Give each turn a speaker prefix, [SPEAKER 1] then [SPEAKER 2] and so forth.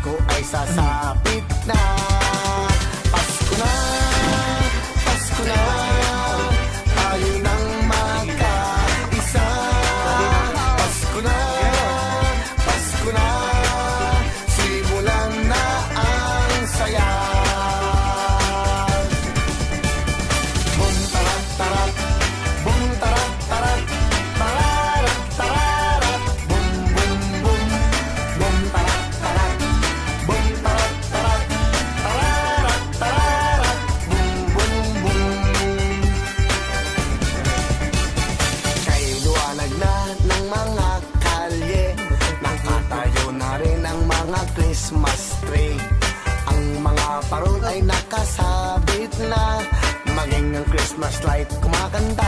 [SPEAKER 1] Pasko ay sasapit na. Pasko na, Pasko na, tayo nang magkaisa. Pasko na, Pasko na, simulan na ang saya. Bum tarat tarat, bum tarat tarat, tararat tararat, bum bum bum, bum tarat tarat, bum tarat tarat, tararat tararat, bum bum bum. Kay liwanag na ng mga kalye, nakatayo na rin ang mga Christmas tree. Ang mga parol ay nakasabit na, maging ang Christmas light kumakanta